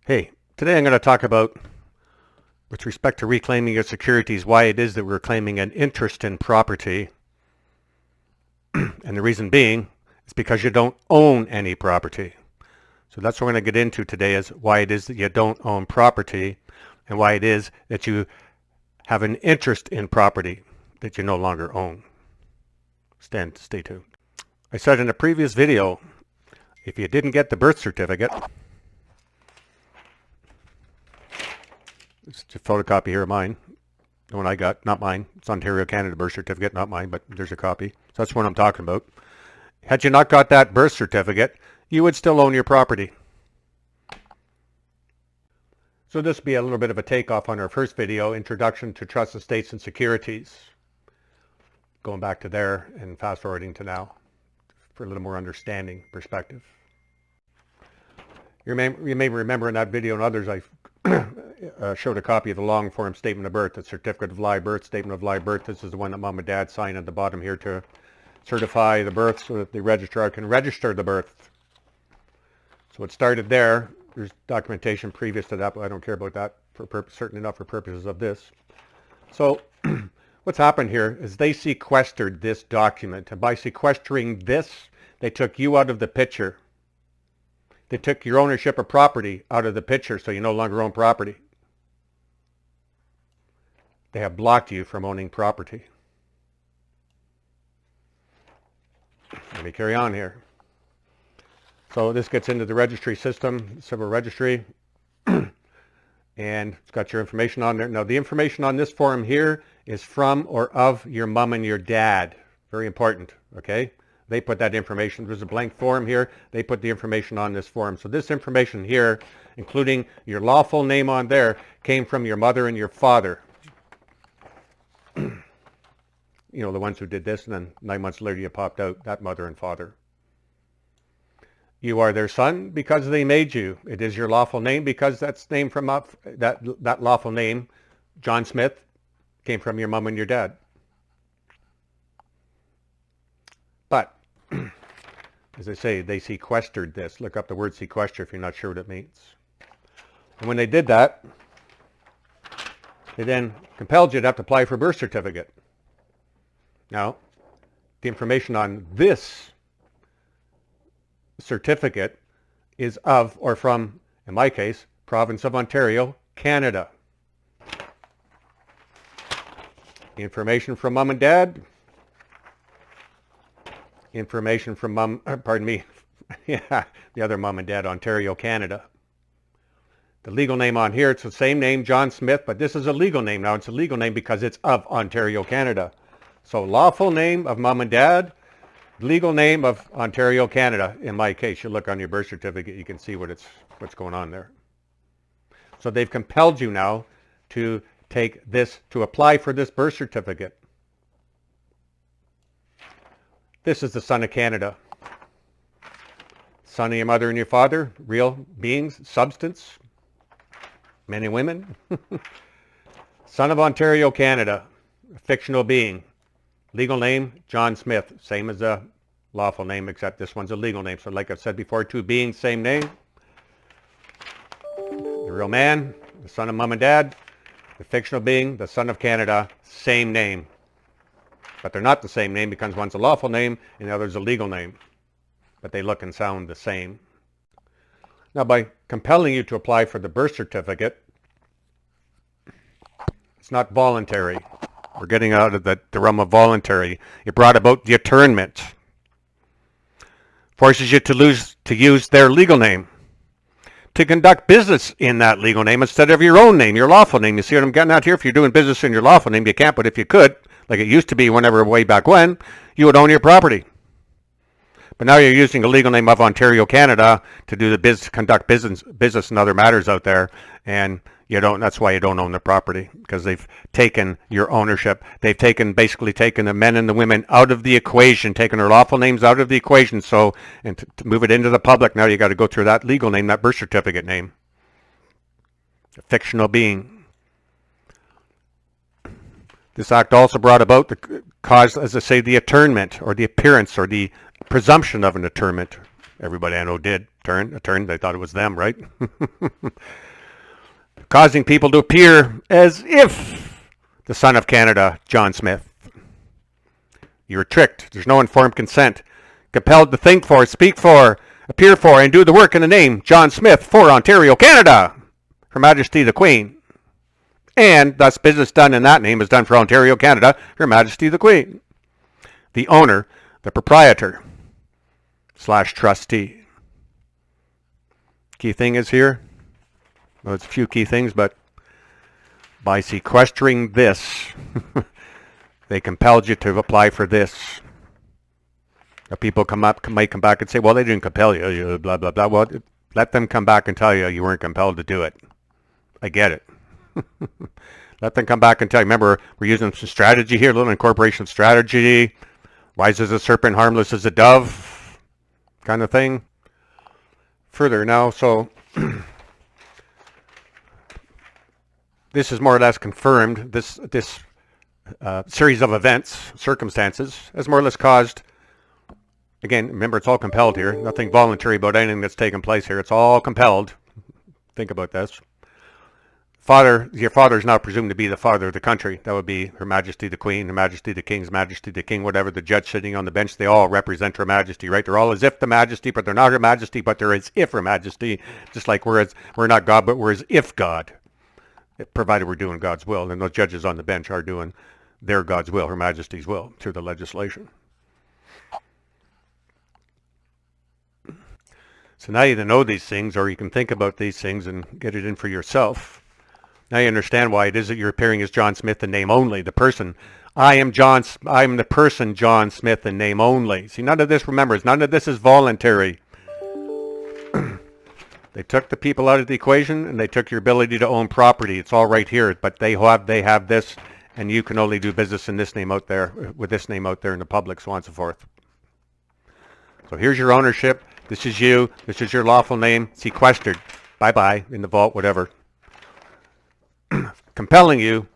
Hey, today I'm going to talk about, with respect to reclaiming your securities, why it is that we're claiming an interest in property. And the reason being is because you don't own any property. So that's what we're going to get into today, is why it is that you don't own property and why it is that you have an interest in property that you no longer own. Stay tuned. I said in a previous video, if you didn't get the birth certificate, it's a photocopy here of mine. The one I got, not mine. It's Ontario, Canada birth certificate, not mine, but there's a copy. So that's what I'm talking about. Had you not got that birth certificate, you would still own your property. So this will be a little bit of a takeoff on our first video, Introduction to Trust Estates and Securities. Going back to there and fast forwarding to now for a little more understanding perspective. You may remember in that video and others, I showed a copy of the long form statement of birth, the certificate of live birth, statement of live birth. This is the one that mom and dad sign at the bottom here to certify the birth so that the registrar can register the birth. So it started there. There's documentation previous to that, but I don't care about that, certainly not for purposes of this. So what's happened here is they sequestered this document. And by sequestering this, they took you out of the picture. They took your ownership of property out of the picture, so you no longer own property. They have blocked you from owning property. Let me carry on here. So this gets into the registry system, civil registry, and it's got your information on there. Now the information on this form here is from or of your mom and your dad. Very important, okay? They put that information. There's a blank form here. They put the information on this form. So this information here, including your lawful name on there, came from your mother and your father. You know, the ones who did this, and then 9 months later you popped out, that mother and father. You are their son because they made you. It is your lawful name because that's name from that lawful name, John Smith, came from your mom and your dad. But, as I say, they sequestered this. Look up the word sequester if you're not sure what it means. And when they did that, they then compelled you to have to apply for a birth certificate. Now, the information on this certificate is of or from, in my case, province of Ontario, Canada. The information from mom and dad, information from the other mom and dad, Ontario, Canada. The legal name on here, it's the same name, John Smith, but this is a legal name now. It's a legal name because it's of Ontario, Canada. So lawful name of mom and dad, legal name of Ontario, Canada. In my case, you look on your birth certificate, you can see what's going on there. So they've compelled you now to take this, to apply for this birth certificate. This is the son of Canada. Son of your mother and your father, real beings, substance, men and women. Son of Ontario, Canada, a fictional being. Legal name, John Smith, same as a lawful name, except this one's a legal name. So like I've said before, two beings, same name. The real man, the son of mom and dad. The fictional being, the son of Canada, same name. But they're not the same name because one's a lawful name and the other's a legal name. But they look and sound the same. Now by compelling you to apply for the birth certificate, it's not voluntary. We're getting out of the realm of voluntary. It brought about the attornment. Forces you to use their legal name. To conduct business in that legal name instead of your own name, your lawful name. You see what I'm getting at here? If you're doing business in your lawful name, you can't, but if you could, like it used to be whenever way back when, you would own your property. But now you're using a legal name of Ontario, Canada to do the conduct business and other matters out there, and you don't. That's why you don't own the property, because they've taken your ownership. They've basically taken the men and the women out of the equation, taken their lawful names out of the equation. So, and to move it into the public, now you got to go through that legal name, that birth certificate name. A fictional being. This act also brought about the cause, as I say, the attornment or the appearance or the presumption of an attornment Everybody I know did turn. They thought it was them, right? Causing people to appear as if the son of Canada, John Smith. You were tricked. There's no informed consent. Compelled to think for, speak for, appear for, and do the work in the name John Smith for Ontario, Canada. Her Majesty the Queen. And thus business done in that name is done for Ontario, Canada, Her Majesty the Queen. The owner, the proprietor, / trustee. Key thing is here, well, it's a few key things, but by sequestering this, they compelled you to apply for this. Now people might come back and say, well, they didn't compel you, blah, blah, blah. Well, let them come back and tell you you weren't compelled to do it. I get it. Let them come back and tell you. Remember, we're using some strategy here, a little incorporation strategy. Wise as a serpent, harmless as a dove kind of thing. Further now, so this is more or less confirmed. This series of events, circumstances, has more or less caused, again, remember it's all compelled here. Nothing voluntary about anything that's taken place here. It's all compelled. Think about this. Your father is now presumed to be the father of the country. That would be Her Majesty the Queen, Her Majesty the King's Majesty the King, whatever, the judge sitting on the bench. They all represent Her Majesty, right? They're all as if the Majesty, but they're not Her Majesty, but they're as if Her Majesty. Just like we're not God, but we're as if God, provided we're doing God's will. And those judges on the bench are doing their God's will, Her Majesty's will, through the legislation. So now you know these things, or you can think about these things and get it in for yourself. Now you understand why it is that you're appearing as John Smith in name only, the person. I am the person John Smith in name only. See, none of this, remember, none of this is voluntary. They took the people out of the equation, and they took your ability to own property. It's all right here, but they have this, and you can only do business in this name out there, with this name out there in the public, so on and so forth. So here's your ownership. This is you. This is your lawful name. Sequestered. Bye-bye. In the vault, whatever. Compelling you.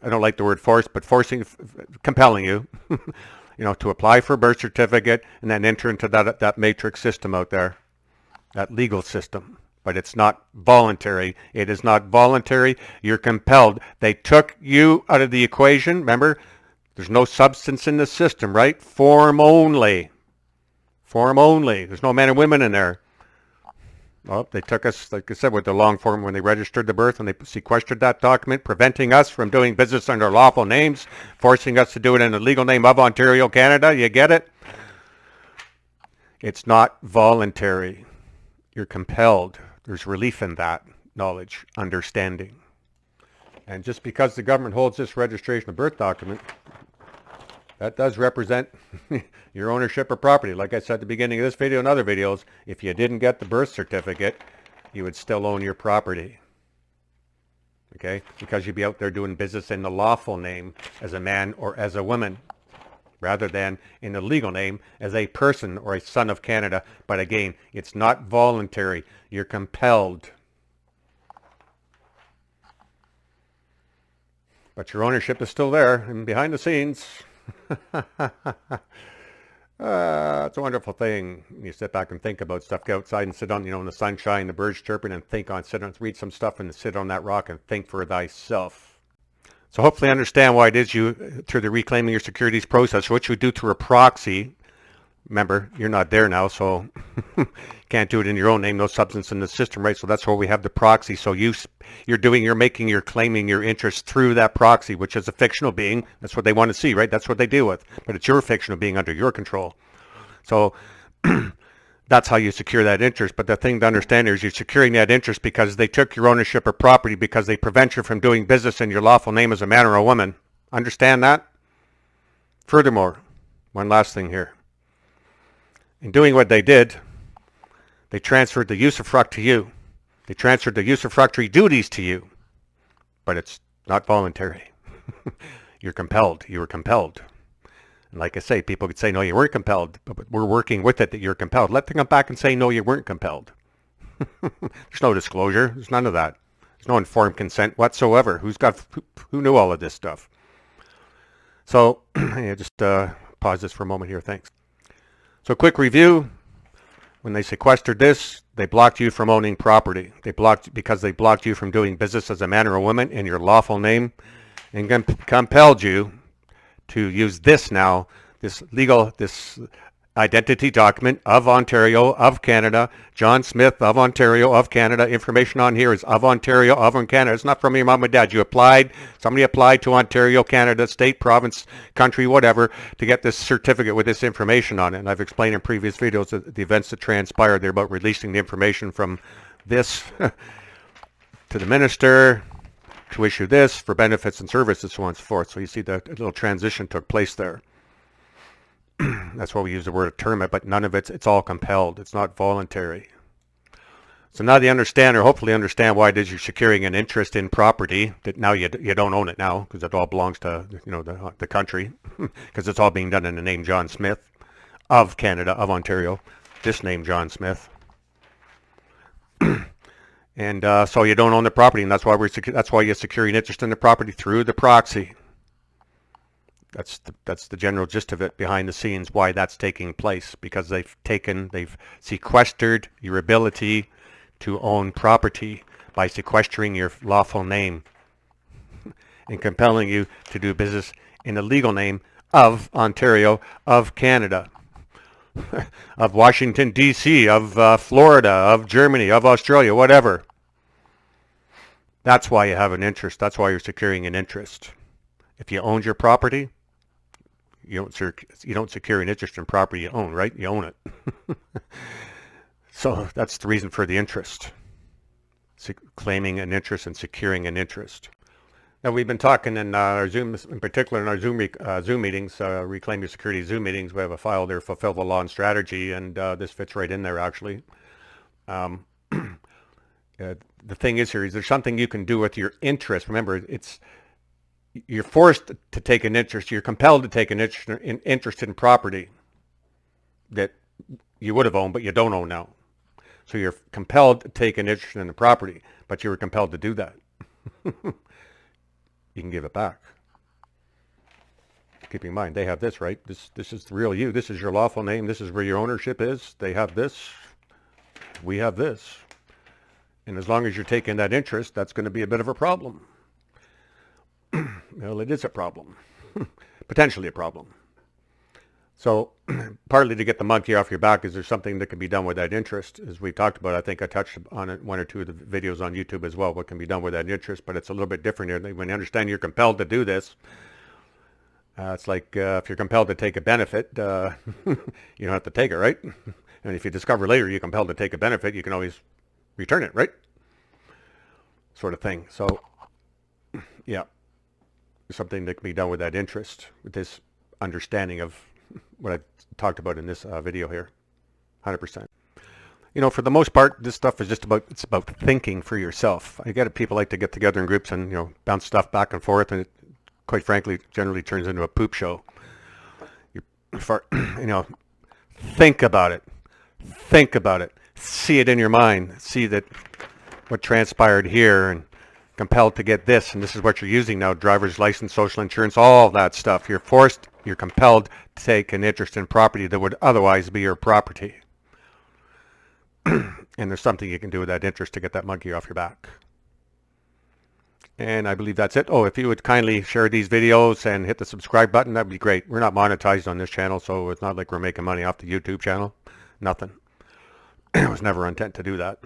I don't like the word force, but compelling you, to apply for a birth certificate and then enter into that matrix system out there, that legal system. But it's not voluntary. It is not voluntary. You're compelled. They took you out of the equation. Remember, there's no substance in the system, right? Form only. Form only. There's no men and women in there. Well, they took us, like I said, with the long form when they registered the birth and they sequestered that document, preventing us from doing business under lawful names, forcing us to do it in the legal name of Ontario, Canada. You get it? It's not voluntary. You're compelled. There's relief in that knowledge, understanding. And just because the government holds this registration of birth document, that does represent your ownership of property. Like I said at the beginning of this video and other videos, if you didn't get the birth certificate, you would still own your property. Okay? Because you'd be out there doing business in the lawful name as a man or as a woman, rather than in the legal name as a person or a son of Canada. But again, it's not voluntary. You're compelled. But your ownership is still there and behind the scenes. It's a wonderful thing. You sit back and think about stuff. Go outside and sit on, in the sunshine, the birds chirping, and read some stuff and sit on that rock and think for thyself. So hopefully understand why it is you, through the reclaiming your securities process, what you do through a proxy. Remember, you're not there now, so can't do it in your own name, no substance in the system, right? So that's why we have the proxy. So you're claiming your interest through that proxy, which is a fictional being. That's what they want to see, right? That's what they deal with. But it's your fictional being under your control. So that's how you secure that interest. But the thing to understand here is you're securing that interest because they took your ownership of property, because they prevent you from doing business in your lawful name as a man or a woman. Understand that? Furthermore, one last thing here. In doing what they did, they transferred the usufruct to you. They transferred the usufructory duties to you. But it's not voluntary. You're compelled. You were compelled. And like I say, people could say, no, you weren't compelled. But we're working with it that you're compelled. Let them come back and say, no, you weren't compelled. There's no disclosure. There's none of that. There's no informed consent whatsoever. Who knew all of this stuff? So just pause this for a moment here. Thanks. So quick review. When they sequestered this, they blocked you from owning property. Because they blocked you from doing business as a man or a woman in your lawful name, and compelled you to use this now, this identity document of Ontario, of Canada, John Smith of Ontario, of Canada. Information on here is of Ontario, of Canada. It's not from your mom and dad. Somebody applied to Ontario, Canada, state, province, country, whatever, to get this certificate with this information on it. And I've explained in previous videos the events that transpired there about releasing the information from this to the minister to issue this for benefits and services, so on and so forth. So you see the little transition took place there. That's why we use the word term it, but none of it's all compelled. It's not voluntary. So now they understand, or hopefully understand, why it is you're securing an interest in property that now you don't own it now, because it all belongs to the country, because it's all being done in the name John Smith of Canada, of Ontario. This name John Smith, and so you don't own the property, and that's why you're securing interest in the property through the proxy. That's the general gist of it behind the scenes, why that's taking place, because they've sequestered your ability to own property by sequestering your lawful name and compelling you to do business in the legal name of Ontario, of Canada, of Washington, D.C., of Florida, of Germany, of Australia, whatever. That's why you have an interest. That's why you're securing an interest. If you owned your property, you don't secure an interest in property you own, right? You own it. So that's the reason for the interest. Claiming an interest and securing an interest. Now we've been talking in our Zoom, in particular in our Zoom meetings, Reclaim Your Security Zoom meetings. We have a file there, Fulfill the Law and Strategy, and this fits right in there actually. The thing is here, is there something you can do with your interest? Remember, you're forced to take an interest. You're compelled to take an interest in property that you would have owned, but you don't own now. So you're compelled to take an interest in the property, but you were compelled to do that. You can give it back. Keep in mind, they have this, right? This is the real you. This is your lawful name. This is where your ownership is. They have this. We have this. And as long as you're taking that interest, that's going to be a bit of a problem. Well, it is a problem. Potentially a problem. So partly to get the monkey off your back, is there something that can be done with that interest? As we talked about, I think I touched on it one or two of the videos on YouTube as well, what can be done with that interest, but it's a little bit different here. When you understand you're compelled to do this, it's like if you're compelled to take a benefit, you don't have to take it, right? And if you discover later you're compelled to take a benefit, you can always return it, right? Sort of thing. So, yeah, something that can be done with that interest, with this understanding of what I talked about in this video here, 100%. You know, for the most part, this stuff is just about thinking for yourself. I get it, people like to get together in groups and, bounce stuff back and forth, and it, quite frankly, generally turns into a poop show. Think about it. Think about it. See it in your mind. See that what transpired here, and compelled to get this, and this is what you're using now, driver's license, social insurance, all that stuff. You're compelled to take an interest in property that would otherwise be your property. And there's something you can do with that interest to get that monkey off your back. And I believe that's it. Oh, if you would kindly share these videos and hit the subscribe button, that'd be great. We're not monetized on this channel, so it's not like we're making money off the YouTube channel. Nothing. It was never intent to do that.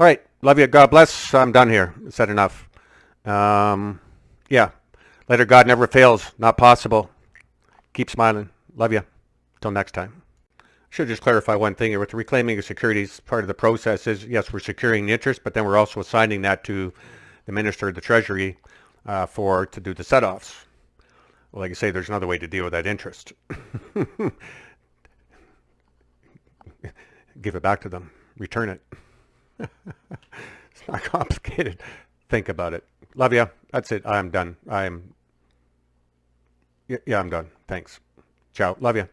All right. Love you. God bless. I'm done here. Said enough. Yeah. Later. God never fails. Not possible. Keep smiling. Love you. Till next time. Should just clarify one thing here. With reclaiming your securities, part of the process is, yes, we're securing the interest, but then we're also assigning that to the Minister of the Treasury to do the set-offs. Well, like I say, there's another way to deal with that interest. Give it back to them. Return it. It's not complicated. Think about it. Love you. That's it. I'm done. Yeah, I'm done. Thanks. Ciao. Love you.